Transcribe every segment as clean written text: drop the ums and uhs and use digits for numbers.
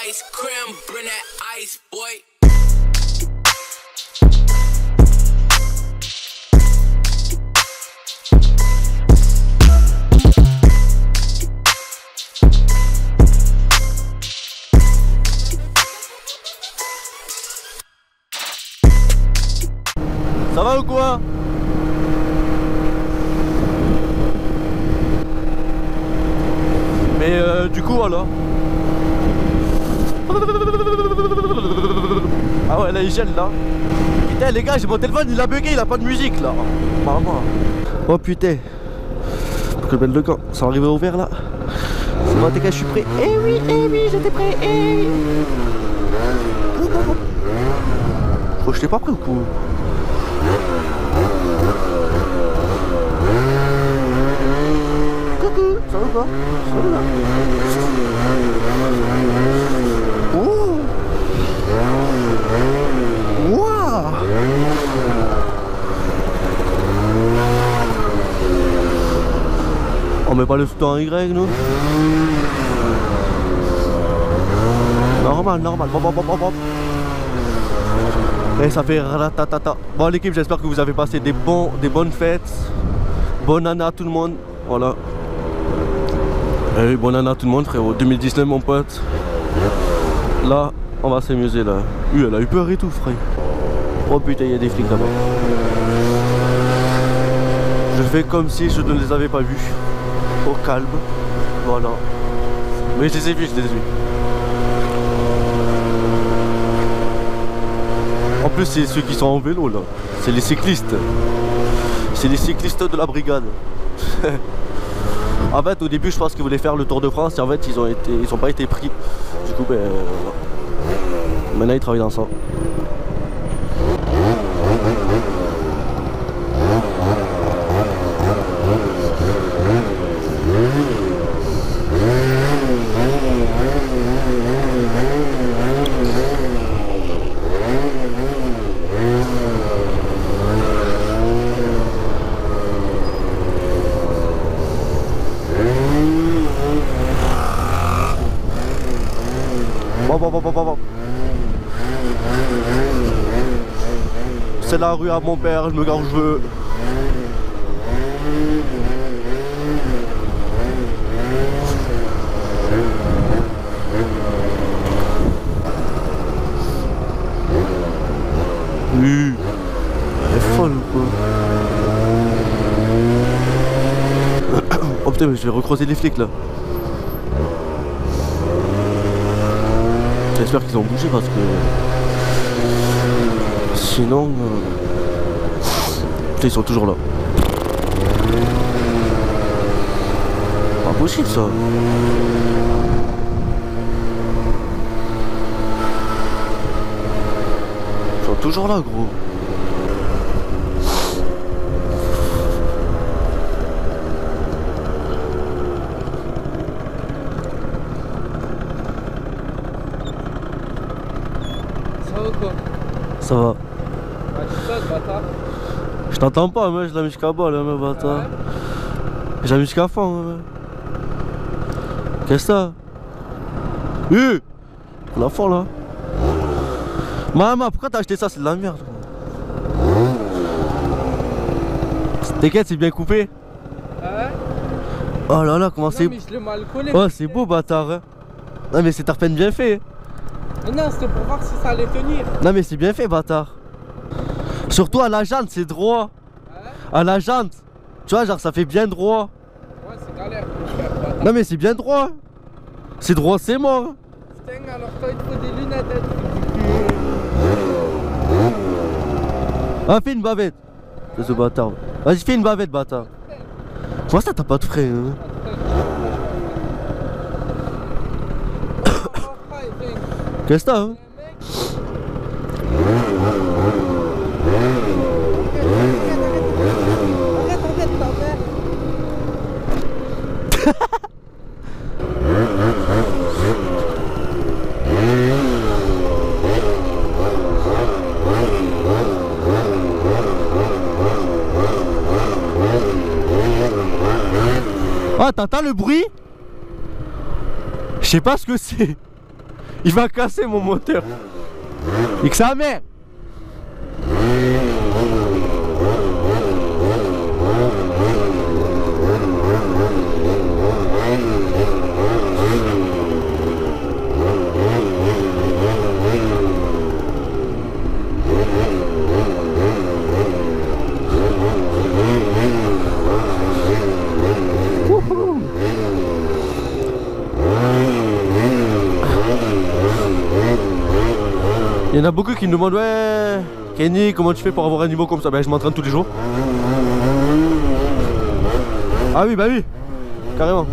Ice cream, bring that ice, boy. Ça va ou quoi? Mais du coup voilà. Ah ouais là il gèle là. Putain les gars, j'ai mon téléphone, il a bugué, il a pas de musique là. Maman. Oh putain. Que belle le camp, ça va arriver au vert là. C'est bon, t'es gars, je suis prêt. Eh oui, j'étais prêt, eh oui. Oh, je t'ai pas prêt ou quoi? Coucou, ça va ou pas? Salut là. Oh. Wouah. On met pas le fouton en Y nous? Normal. Et ça fait ratatata. Bon l'équipe, j'espère que vous avez passé des bonnes fêtes. Bonne année à tout le monde. Voilà. Et bonne année à tout le monde frérot. 2019 mon pote. Là, on va s'amuser là. Elle a eu peur et tout frère. Oh putain, il y a des flics là-bas. Je fais comme si je ne les avais pas vus. Au calme. Voilà. Mais je les ai vus. En plus c'est ceux qui sont en vélo là. C'est les cyclistes. C'est les cyclistes de la brigade. En fait au début je pense qu'ils voulaient faire le Tour de France et en fait ils ont pas été pris. Du coup ben maintenant ils travaillent dans ça. Bon. C'est la rue à mon père, je me gare où je veux. Oui. Elle est folle ou quoi? Oh putain, mais je vais recroiser les flics là. J'espère qu'ils ont bougé parce que sinon putain, ils sont toujours là. Pas possible ça. Ils sont toujours là gros. Ça va. Ah, tu sais, bâtard. Je t'entends pas, mais je la musique à bas là, mais bâtard. Ouais. J'ai la musique à fond, mais. Qu'est-ce que ça? La fond là. Maman, pourquoi t'as acheté ça? C'est de la merde. T'inquiète, c'est bien coupé. Ouais. Oh là là, comment c'est. Non, mais je l'ai mal collé. Oh, c'est beau, bâtard. Hein. Non, mais c'est tarpène bien fait. Non, c'était pour voir si ça allait tenir. Non, mais c'est bien fait, bâtard. Surtout à la jante, c'est droit. Ouais. À la jante. Tu vois, genre, ça fait bien droit. Ouais, c'est galère. Bâtard. Non, mais c'est bien droit. C'est droit, c'est mort. Putain, alors toi, il te faut des lunettes. Ah, fais une bavette. C'est ce bâtard. Vas-y, fais une bavette, bâtard. Comment ça, t'as pas de frais hein? Qu'est-ce que t'as hein? t'entends le bruit? Je sais pas ce que c'est. Il va casser mon moteur. Et que sa mère. Il y en a beaucoup qui me demandent ouais Kenny, comment tu fais pour avoir un niveau comme ça? Ben je m'entraîne tous les jours. Ah oui, bah oui, carrément.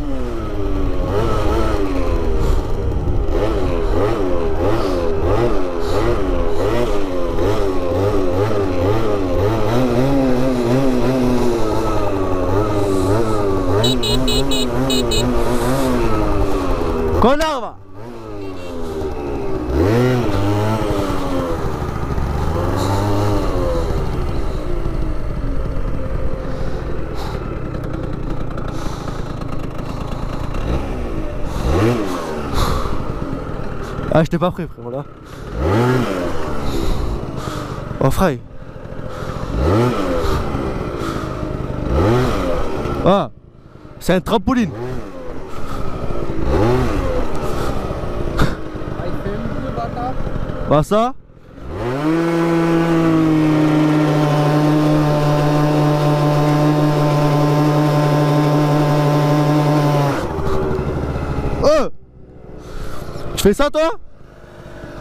Connard va. Ah, j'étais pas prêt, frère, là. Oh, frère. Ah, c'est un trampoline. Ah, il fait un peu bâtard. Bah, ça. Oh! Tu fais ça, toi?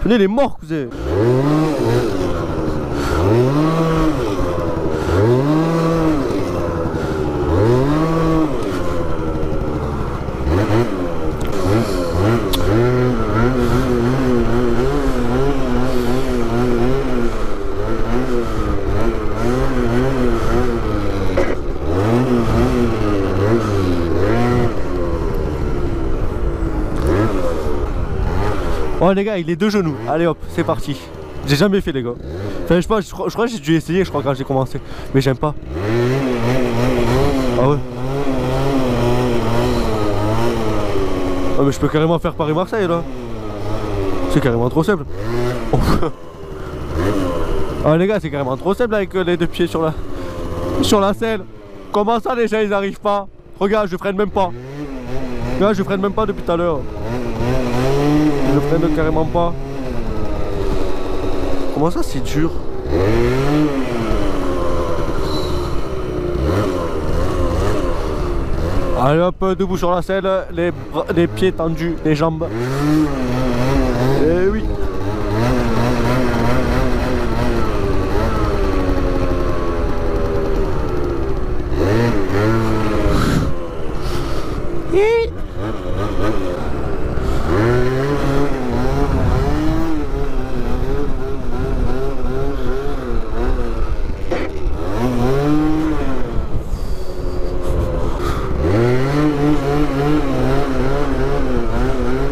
Venez, il est mort, cousin. Oh les gars, il est de genoux. Allez hop, c'est parti. J'ai jamais fait les gars. Enfin je crois que j'ai dû essayer, je crois, quand j'ai commencé. Mais j'aime pas. Ah ouais. Ah mais je peux carrément faire Paris-Marseille là. C'est carrément trop simple. Oh. Ah les gars, c'est carrément trop simple avec les deux pieds sur la selle. Comment ça les gens ils arrivent pas? Regarde, je freine même pas. Regarde, je freine même pas depuis tout à l'heure. Je freine carrément pas. Comment ça c'est dur? Allez hop, debout sur la selle, les pieds tendus, les jambes. Et oui.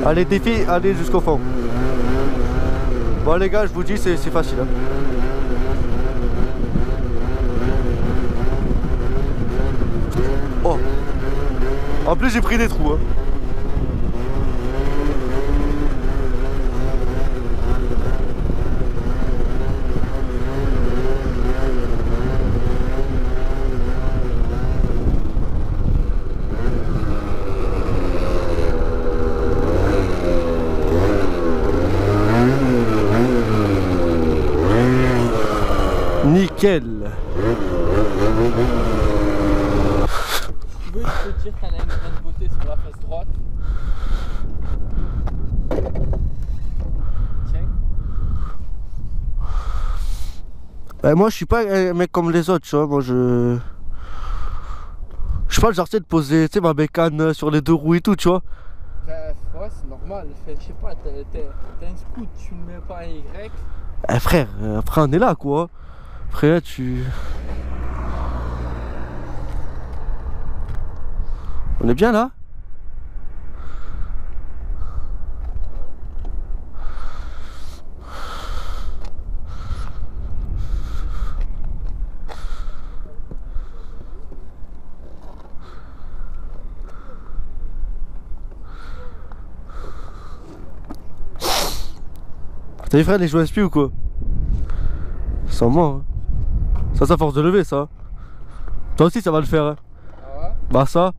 Allez défi, allez jusqu'au fond. Bon les gars, je vous dis c'est facile hein. Oh. En plus j'ai pris des trous hein. Nickel. Tu veux, je peux dire qu'elle a une grande beauté sur la face droite. Tiens. Moi je suis pas un mec comme les autres, tu vois, moi je suis pas le genre de poser ma bécane sur les deux roues et tout, tu vois. Ouais, c'est normal. Je sais pas, t'as un scoot, tu le mets pas à Y. Eh frère, après on est là quoi. Après tu... On est bien là? T'as vu frère les jouets SPI ou quoi? Ils sont morts. Hein. Ça, c'est à force de lever ça. Toi aussi ça va le faire. Hein. Ah ouais? Bah ça.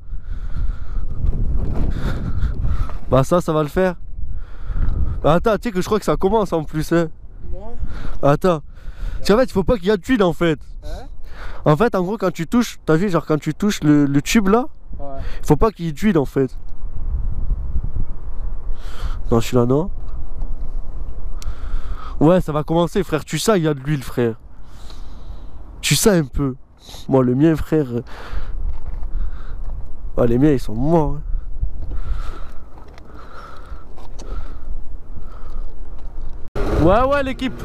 Bah ça va le faire. Bah, attends, tu sais que je crois que ça commence en plus. Hein. Moi? Attends. Parce qu'en fait, il faut pas qu'il y ait de tuile en fait. Hein? En fait, en gros, quand tu touches, t'as vu, genre quand tu touches le tube là, Ouais. il faut pas qu'il y ait d'huile en fait. Non, je suis là, non? Ouais, ça va commencer, frère. Tu sais, il y a de l'huile, frère. Tu sais un peu. Moi, le mien, frère. Ouais, les miens, ils sont morts. Hein. Ouais, l'équipe.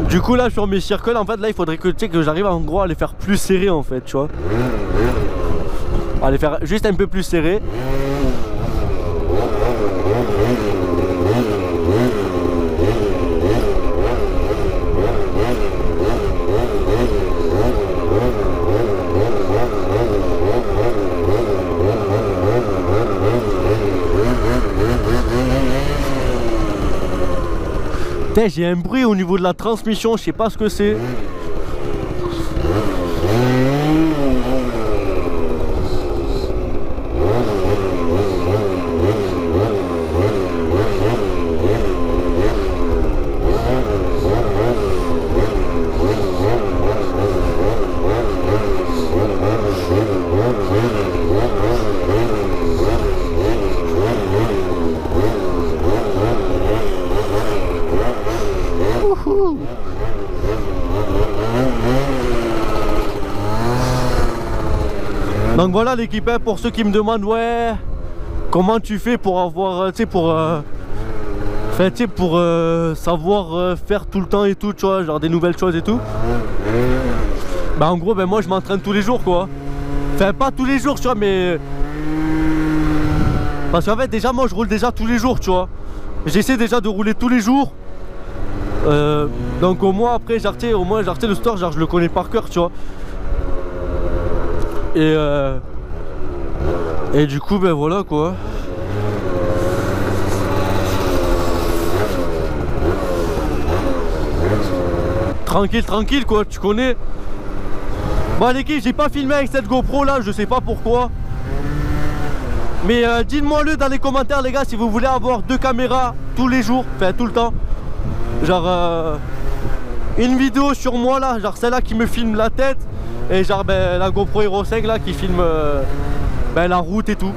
Du coup là sur mes circles en fait là il faudrait que, tu sais, que j'arrive en gros à les faire plus serrés en fait tu vois. À les faire juste un peu plus serrés. J'ai un bruit au niveau de la transmission, je sais pas ce que c'est. Donc voilà l'équipe, hein, pour ceux qui me demandent ouais comment tu fais pour avoir, tu sais, pour enfin, tu sais, pour savoir faire tout le temps et tout, tu vois, genre des nouvelles choses et tout. Bah en gros, ben moi je m'entraîne tous les jours quoi. Enfin pas tous les jours, tu vois, mais parce qu'en fait déjà moi je roule déjà tous les jours, tu vois. J'essaie déjà de rouler tous les jours. Donc au moins après genre, au moins genre, le store genre je le connais par cœur, tu vois. Et du coup ben voilà quoi. Tranquille quoi, tu connais. Bon l'équipe, j'ai pas filmé avec cette GoPro là, je sais pas pourquoi. Mais dites-moi le dans les commentaires les gars si vous voulez avoir 2 caméras tous les jours, enfin tout le temps. Genre une vidéo sur moi là, genre celle-là qui me filme la tête. Et genre ben, la GoPro Hero 5 là qui filme ben, la route et tout.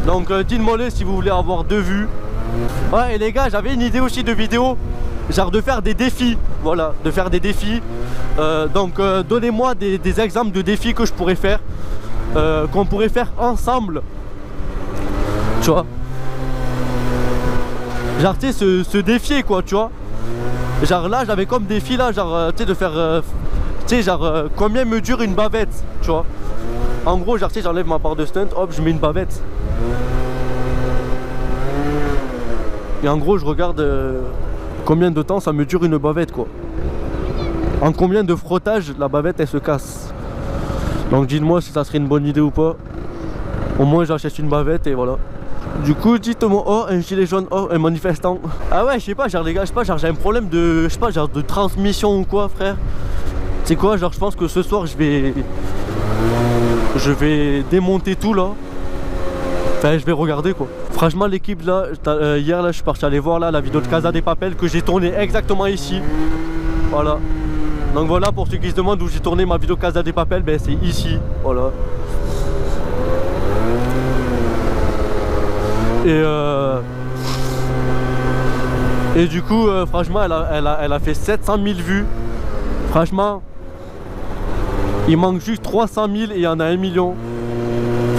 Donc dites-moi si vous voulez avoir 2 vues. Ouais et les gars j'avais une idée aussi de vidéo. Genre de faire des défis. Voilà, de faire des défis. Donc donnez-moi des exemples de défis que je pourrais faire. Qu'on pourrait faire ensemble. Tu vois. Genre tu sais se défier quoi tu vois. Genre là j'avais comme défi là genre tu sais de faire tu sais genre combien me dure une bavette tu vois. En gros genre tu sais j'enlève ma part de stunt, hop je mets une bavette. Et en gros je regarde combien de temps ça me dure une bavette quoi. En combien de frottages la bavette elle se casse. Donc dites-moi si ça serait une bonne idée ou pas. Au moins j'achète une bavette et voilà. Du coup dites-moi, oh un gilet jaune, oh un manifestant. Ah ouais je sais pas genre les gars, je sais pas genre j'ai un problème de, je sais pas genre de transmission ou quoi frère. C'est quoi genre je pense que ce soir je vais démonter tout là. Enfin je vais regarder quoi. Franchement l'équipe là, hier là je suis parti aller voir là la vidéo de Casa de Papel que j'ai tourné exactement ici. Voilà. Donc voilà pour ceux qui se demandent où j'ai tourné ma vidéo Casa de Papel, ben c'est ici. Voilà. Et du coup franchement elle a fait 700 000 vues. Franchement il manque juste 300 000 et il y en a 1 million.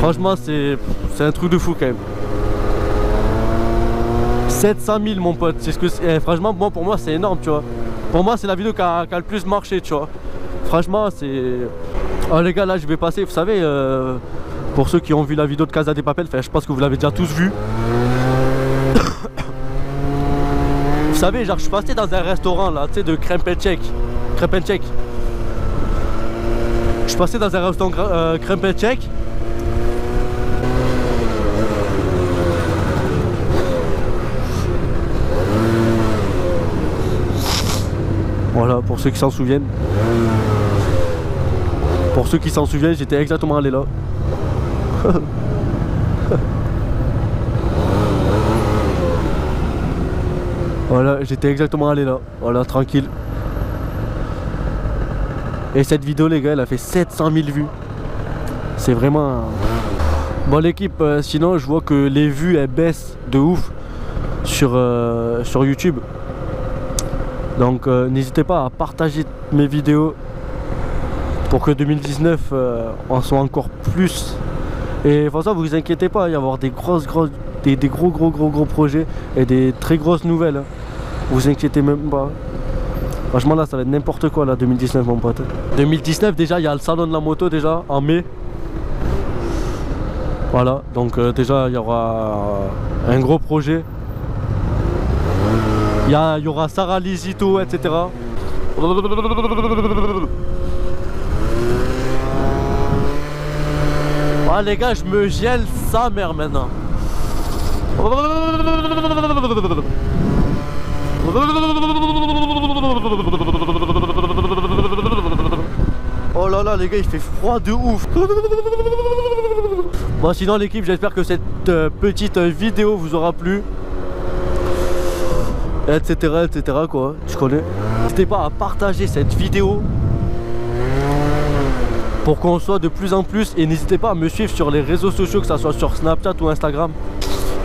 Franchement c'est un truc de fou quand même. 700 000 mon pote, c'est ce que franchement bon, pour moi c'est énorme tu vois. Pour moi c'est la vidéo qui a le plus marché tu vois. Franchement c'est... Oh les gars là je vais passer, vous savez pour ceux qui ont vu la vidéo de Casa de Papel, je pense que vous l'avez déjà tous vu. Vous savez genre je suis passé dans un restaurant là, tu sais de crème tchèque. Je suis passé dans un restaurant crème tchèque. Voilà, pour ceux qui s'en souviennent. Pour ceux qui s'en souviennent, j'étais exactement allé là. Voilà, j'étais exactement allé là. Voilà, tranquille. Et cette vidéo, les gars, elle a fait 700 000 vues. C'est vraiment... Bon, l'équipe, sinon, je vois que les vues, elles baissent de ouf sur YouTube. Donc, n'hésitez pas à partager mes vidéos pour que 2019 en soit encore plus. Et pour ça, vous inquiétez pas, il va y avoir des gros projets et des très grosses nouvelles. Hein. Vous inquiétez même pas. Franchement là ça va être n'importe quoi là 2019 mon pote. 2019 déjà il y a le salon de la moto déjà en mai. Voilà donc déjà il y aura un gros projet. Il y aura Sarah Lizito etc. Ah les gars je me gèle sa mère maintenant. Oh là là les gars il fait froid de ouf. Bon sinon l'équipe j'espère que cette petite vidéo vous aura plu. Etc quoi, tu connais. N'hésitez pas à partager cette vidéo pour qu'on soit de plus en plus. Et n'hésitez pas à me suivre sur les réseaux sociaux, que ça soit sur Snapchat ou Instagram.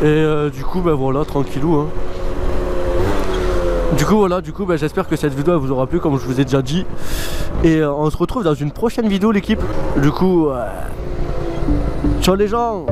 Et du coup ben voilà tranquillou hein. Du coup ben, j'espère que cette vidéo elle vous aura plu comme je vous ai déjà dit. Et on se retrouve dans une prochaine vidéo l'équipe. Du coup ciao les gens.